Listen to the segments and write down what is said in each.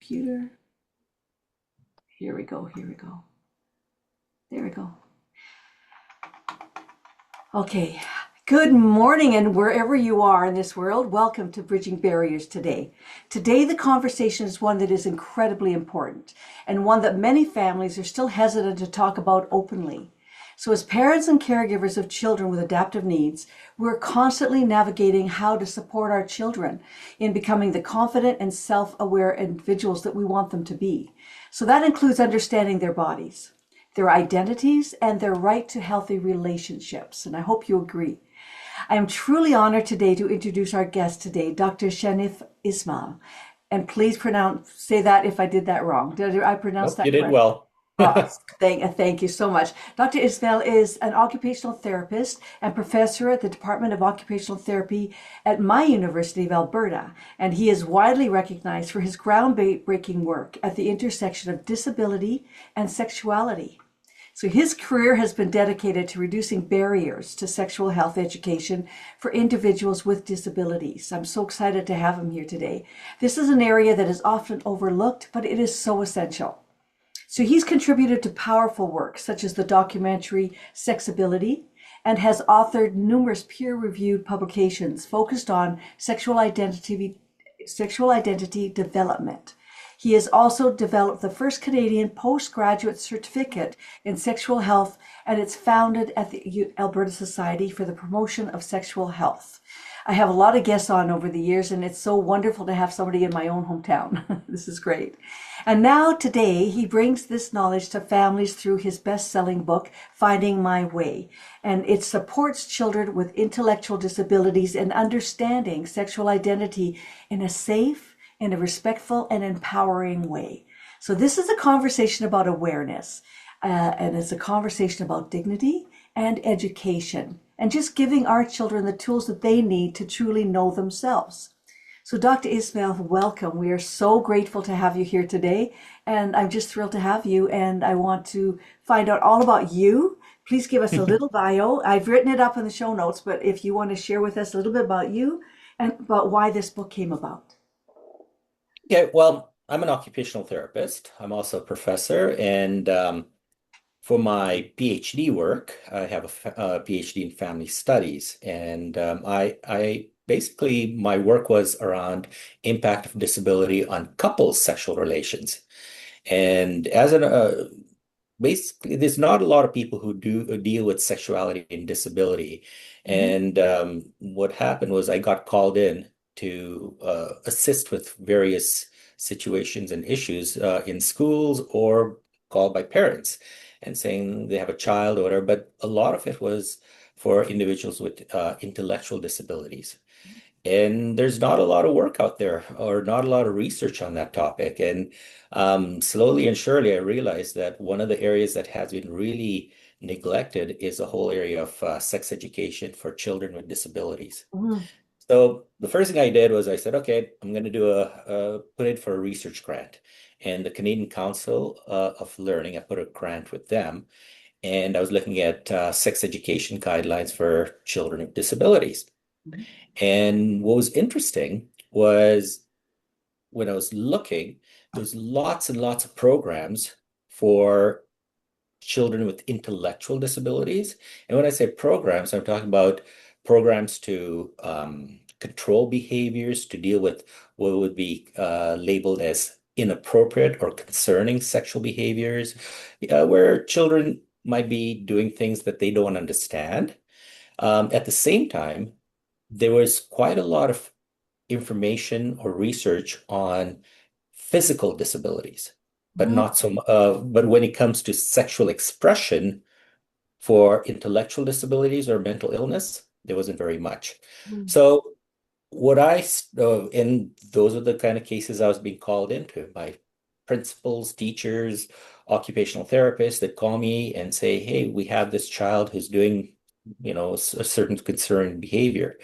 computer. Here we go. There we go. Okay. Good morning, and wherever you are in this world, welcome to Bridging Barriers today. Today, the conversation is one that is incredibly important and one that many families are still hesitant to talk about openly. So as parents and caregivers of children with adaptive needs, we're constantly navigating how to support our children in becoming the confident and self-aware individuals that we want them to be. So that includes understanding their bodies, their identities, and their right to healthy relationships. And I hope you agree. I am truly honored today to introduce our guest today, Dr. Shaniff Esmail. And please say that if I did that wrong. Did I pronounce Nope, you that did correct? well. Thank you so much. Dr. Esmail is an occupational therapist and professor at the Department of Occupational Therapy at my University of Alberta, and he is widely recognized for his groundbreaking work at the intersection of disability and sexuality. So his career has been dedicated to reducing barriers to sexual health education for individuals with disabilities. I'm so excited to have him here today. This is an area that is often overlooked, but it is so essential. So he's contributed to powerful work such as the documentary Sexuality and has authored numerous peer-reviewed publications focused on sexual identity development. He has also developed the first Canadian postgraduate certificate in sexual health, and it's founded at the Alberta Society for the Promotion of Sexual Health. I have a lot of guests on over the years, and it's so wonderful to have somebody in my own hometown. This is great. And now today, he brings this knowledge to families through his best-selling book, Finding My Way. And it supports children with intellectual disabilities in understanding sexual identity in a safe, in a respectful and empowering way. So this is a conversation about awareness, and it's a conversation about dignity and education, and just giving our children the tools that they need to truly know themselves. So Dr. Esmail, welcome. We are so grateful to have you here today, and I'm just thrilled to have you, and I want to find out all about you. Please give us a little bio. I've written it up in the show notes, but if you want to share with us a little bit about you and about why this book came about. Okay, well, I'm an occupational therapist. I'm also a professor, and for my PhD work, I have a PhD in family studies, and I basically my work was around impact of disability on couples' sexual relations. And as an basically, there's not a lot of people who do deal with sexuality and disability. Mhm. And what happened was I got called in to assist with various situations and issues in schools or called by parents and saying they have a child or whatever. But a lot of it was for individuals with intellectual disabilities. And there's not a lot of work out there or not a lot of research on that topic. And slowly and surely, I realized that one of the areas that has been really neglected is the whole area of sex education for children with disabilities. Mhm. So the first thing I did was I said, okay, I'm going to do put in for a research grant. And the Canadian Council of Learning, I put a grant with them. And I was looking at sex education guidelines for children with disabilities. And what was interesting was when I was looking, there was lots and lots of programs for children with intellectual disabilities. And when I say programs, I'm talking about programs to control behaviors, to deal with what would be labeled as inappropriate or concerning sexual behaviors, where children might be doing things that they don't understand. At the same time, there was quite a lot of information or research on physical disabilities, but Mhm. not so but when it comes to sexual expression for intellectual disabilities or mental illness, there wasn't very much. Mhm. So and those are the kind of cases I was being called into by principals, teachers, occupational therapists that call me and say, hey, we have this child who's doing, a certain concerning behavior.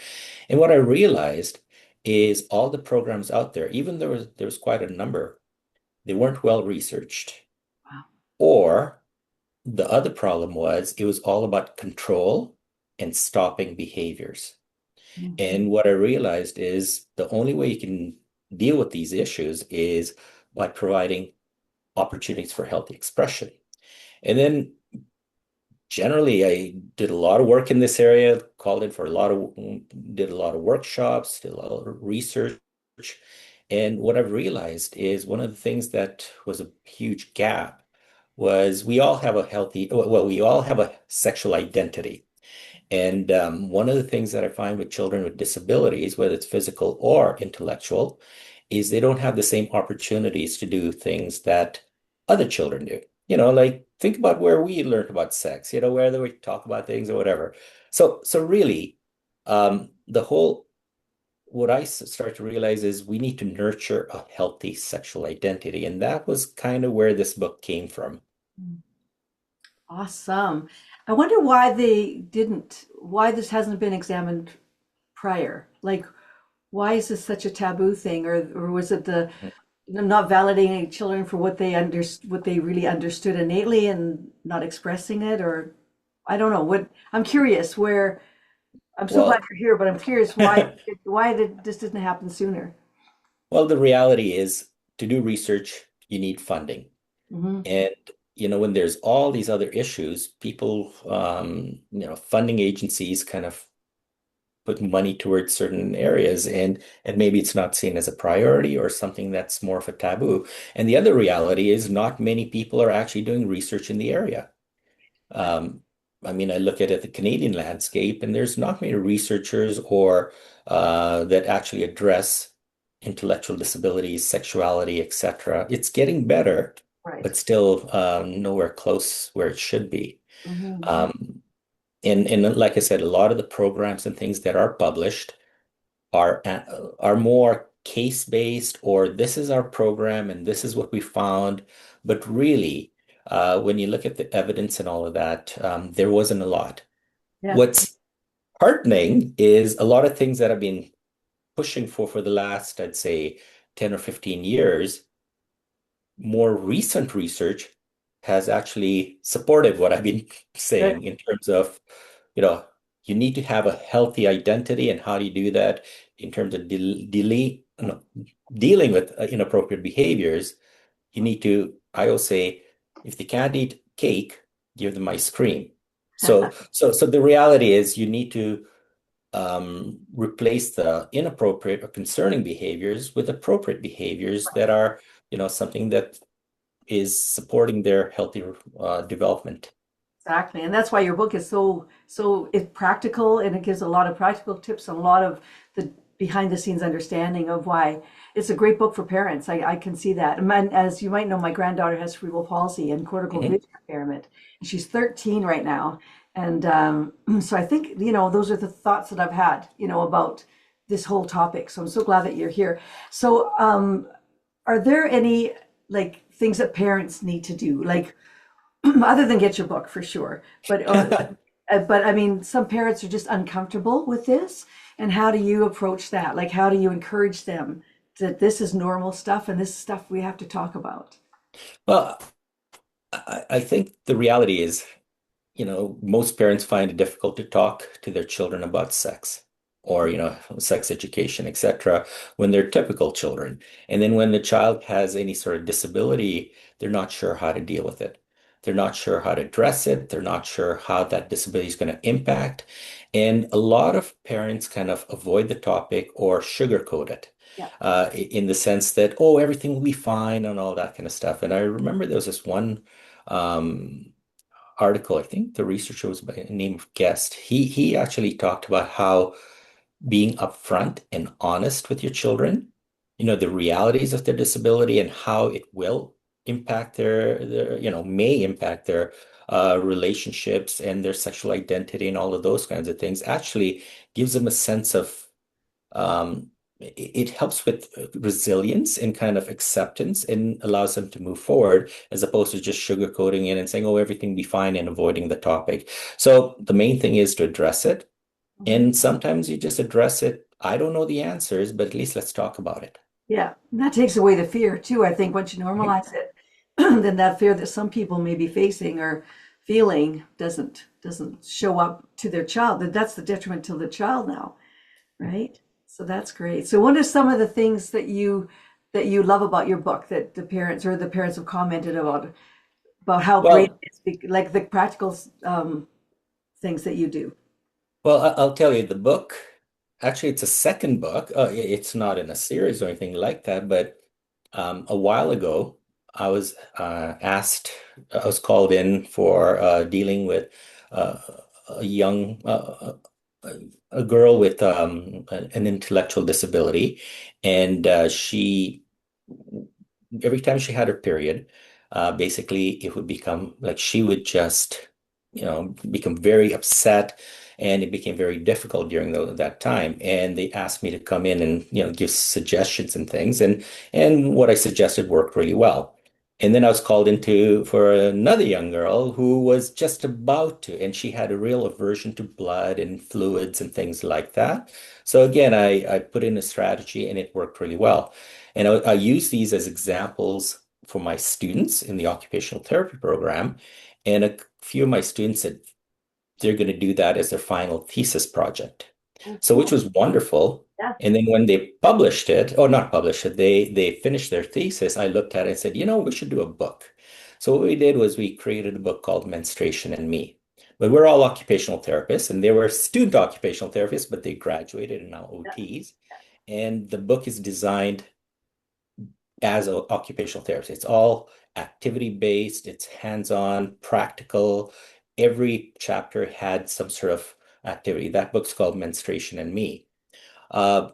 And what I realized is all the programs out there, even there was quite a number, they weren't well researched. Wow. Or the other problem was it was all about control and stopping behaviors. Mhm. And what I realized is the only way you can deal with these issues is by providing opportunities for healthy expression. And then generally, I did a lot of work in this area, called in for did a lot of workshops, did a lot of research. And what I've realized is one of the things that was a huge gap was we all have a sexual identity. And one of the things that I find with children with disabilities, whether it's physical or intellectual, is they don't have the same opportunities to do things that other children do. Like think about where we learned about sex, whether we talk about things or whatever. So really, the whole what start to realize is we need to nurture a healthy sexual identity, and that was kind of where this book came from. Awesome. I wonder why this hasn't been examined prior. Like, why is this such a taboo thing? Or was it the not validating children for what they really understood innately and not expressing it? Or I don't know. I'm curious where I'm so glad Well, you're here, but I'm curious why did this didn't happen sooner? well, the reality is to do research, you need funding. Hmm. And when there's all these other issues, people, funding agencies kind of put money towards certain areas, and maybe it's not seen as a priority or something that's more of a taboo. And the other reality is not many people are actually doing research in the area. Um, I mean, I look at the Canadian landscape, and there's not many researchers or that actually address intellectual disabilities, sexuality, etc. It's getting better, Right. but still nowhere close where it should be. Hmm. Um, and like I said, a lot of the programs and things that are published are more case-based, or this is our program and this is what we found. But really, when you look at the evidence and all of that, there wasn't a lot. Yeah. What's heartening is a lot of things that I've been pushing for the last, I'd say, 10 or 15 years. More recent research has actually supported what I've been Good. saying in terms of, you know, you need to have a healthy identity, and how do you do that in terms of no, dealing with inappropriate behaviors? You need to, I will say, if they can't eat cake, give them ice cream. So the reality is you need to replace the inappropriate or concerning behaviors with appropriate behaviors that are, something that is supporting their healthy development. Exactly. And that's why your book is so it's practical, and it gives a lot of practical tips and a lot of the behind the scenes understanding of why it's a great book for parents. I can see that. As you might know, my granddaughter has cerebral palsy and cortical Mhm. vision impairment. And she's 13 right now. And so I think, those are the thoughts that I've had, about this whole topic. So I'm so glad that you're here. So are there any like things that parents need to do? Like other than get your book for sure. But I mean, some parents are just uncomfortable with this. And how do you approach that? Like, how do you encourage them that this is normal stuff and this stuff we have to talk about? Well, I think the reality is, most parents find it difficult to talk to their children about sex or, sex education, etc., when they're typical children. And then when the child has any sort of disability, they're not sure how to deal with it. They're not sure how to address it. They're not sure how that disability is going to impact. And a lot of parents kind of avoid the topic or sugarcoat it. Yeah. In the sense that, oh, everything will be fine and all that kind of stuff. And I remember there was this one um, article. I think the researcher was by the name of Guest. He actually talked about how being upfront and honest with your children, the realities of their disability and how it will impact their may impact their relationships and their sexual identity and all of those kinds of things, actually gives them a sense of it helps with resilience and kind of acceptance and allows them to move forward as opposed to just sugarcoating it and saying, oh, everything will be fine and avoiding the topic. So the main thing is to address it. Mhm. And sometimes you just address it. I don't know the answers, but at least let's talk about it. Yeah. And that takes away the fear too. I think once you Mhm. normalize it, then that fear that some people may be facing or feeling doesn't show up to their child. That's the detriment to the child now. Right? So that's great. So what are some of the things that you that you love about your book that the parents have commented about how great Well, it is, like the practical things that you do? I'll tell you, the book, actually, it's a second book. It's not in a series or anything like that, but a while ago, I was I was called in for dealing with uh, a young, a girl with an intellectual disability, and every time she had her period, basically it would become like she would just, become very upset, and it became very difficult during that time. And they asked me to come in and, give suggestions and things, and what I suggested worked really well. And then I was called into for another young girl who was just about to, and she had a real aversion to blood and fluids and things like that. So again, I put in a strategy and it worked really well. And I use these as examples for my students in the occupational therapy program. And a few of my students said they're going to do that as their final thesis project. Oh, So, which cool. was wonderful. Yeah. And then when they published it, or not published it, they finished their thesis, I looked at it and said, we should do a book. So what we did was we created a book called Menstruation and Me. But we're all occupational therapists, and they were student occupational therapists, but they graduated and now Yeah. OTs. And the book is designed as an occupational therapist. It's all activity based, it's hands-on, practical. Every chapter had some sort of activity. That book's called Menstruation and Me. Uh,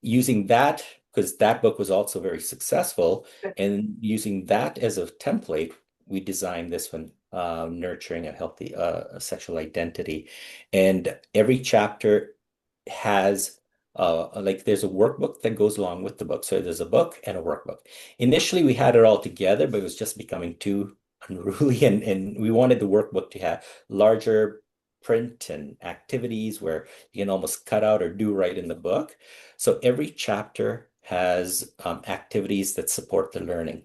Using that, because that book was also very successful, Good. and using that as a template, we designed this one, Nurturing a Healthy Sexual Identity. And every chapter has like there's a workbook that goes along with the book. So there's a book and a workbook. Initially, we had it all together, but it was just becoming too unruly, and we wanted the workbook to have larger print and activities where you can almost cut out or do right in the book. So every chapter has activities that support the learning.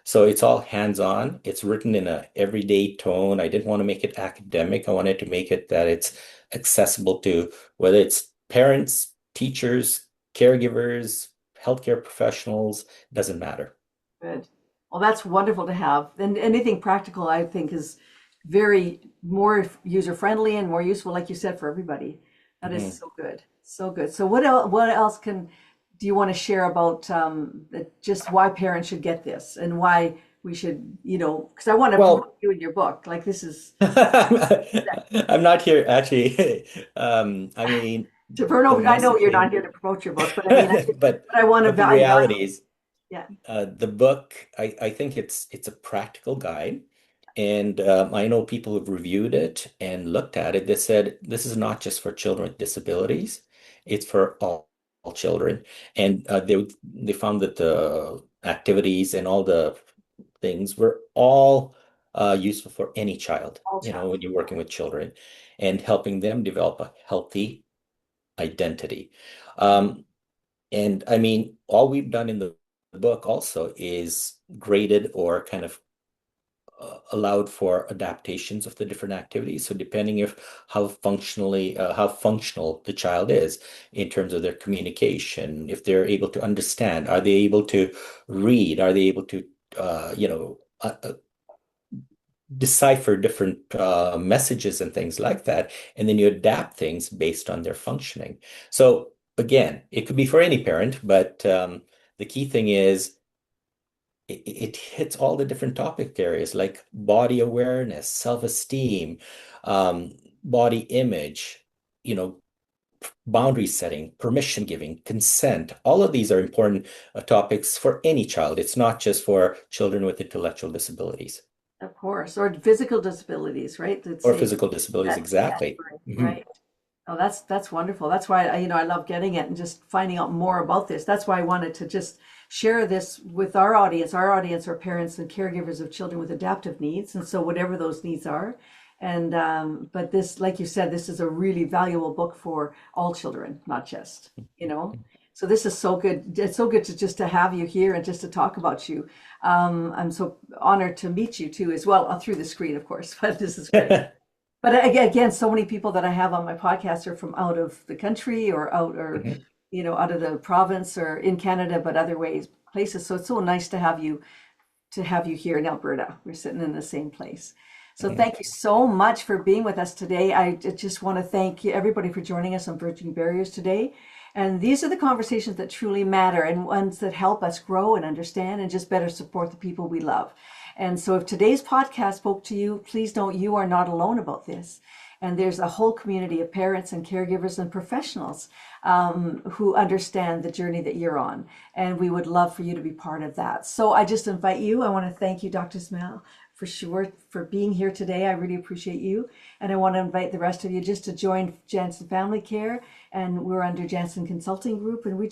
So it's all hands-on. It's written in a everyday tone. I didn't want to make it academic. I wanted to make it that it's accessible to whether it's parents, teachers, caregivers, healthcare professionals, doesn't matter. Good. Well, that's wonderful to have. And anything practical, I think, is very more user friendly and more useful, like you said, for everybody. That is Mhm. so good. So good. So what else do you want to share about just why parents should get this and why we should, because I want to promote Well, you in your book. Like this is I'm not here actually. I mean, to the promote. I know you're not messaging, here to promote your book, but I mean, but but I want to but the value. reality is, Yeah, the book, I think it's a practical guide, and I know people who've reviewed it and looked at it. They said this is not just for children with disabilities; it's for all children. And they found that the activities and all the things were all useful for any child. all child. When you're working with children and helping them develop a healthy identity. Um, and I mean, all we've done in the book also is graded or kind of allowed for adaptations of the different activities. So depending if how functional the child is in terms of their communication, if they're able to understand, are they able to read, are they able to decipher different messages and things like that, and then you adapt things based on their functioning. So again, it could be for any parent, but the key thing is it hits all the different topic areas like body awareness, self-esteem, um, body image, you know, boundary setting, permission giving, consent. All of these are important topics for any child. It's not just for children with intellectual disabilities Of course, or physical disabilities, right? Let's or say physical disabilities. that Exactly. category, Mhm. right? Oh, that's wonderful. That's why I love getting it and just finding out more about this. That's why I wanted to just share this with our audience. Our audience are parents and caregivers of children with adaptive needs, and so whatever those needs are. And but this, like you said, this is a really valuable book for all children, not just, you know. So this is so good. It's so good to just to have you here and just to talk about you. I'm so honored to meet you too, as well, through the screen, of course. But this is great. But again, so many people that I have on my podcast are from out of the country or out of the province or in Canada, but other ways, places. So it's so nice to have you here in Alberta. We're sitting in the same place. So Yeah. thank you so much for being with us today. Just want to thank you, everybody, for joining us on Bridging Barriers today. And these are the conversations that truly matter and ones that help us grow and understand and just better support the people we love. And so if today's podcast spoke to you, please know you are not alone about this. And there's a whole community of parents and caregivers and professionals who understand the journey that you're on. And we would love for you to be part of that. So I just invite you. I want to thank you, Dr. Esmail, for sure, for being here today. I really appreciate you. And I want to invite the rest of you just to join Janssen Family Care. And we're under Janssen Consulting Group. And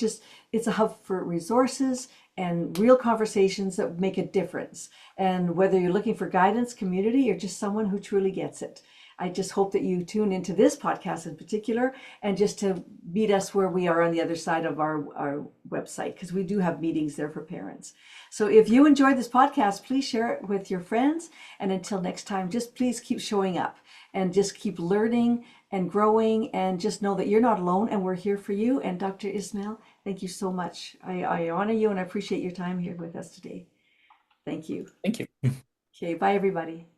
it's a hub for resources and real conversations that make a difference. And whether you're looking for guidance, community, or just someone who truly gets it. I just hope that you tune into this podcast in particular and just to meet us where we are on the other side of our website, because we do have meetings there for parents. So if you enjoyed this podcast, please share it with your friends. And until next time, just please keep showing up and just keep learning and growing, and just know that you're not alone and we're here for you. And Dr. Esmail, thank you so much. I honor you and I appreciate your time here with us today. Thank you. Thank you. Okay, bye everybody.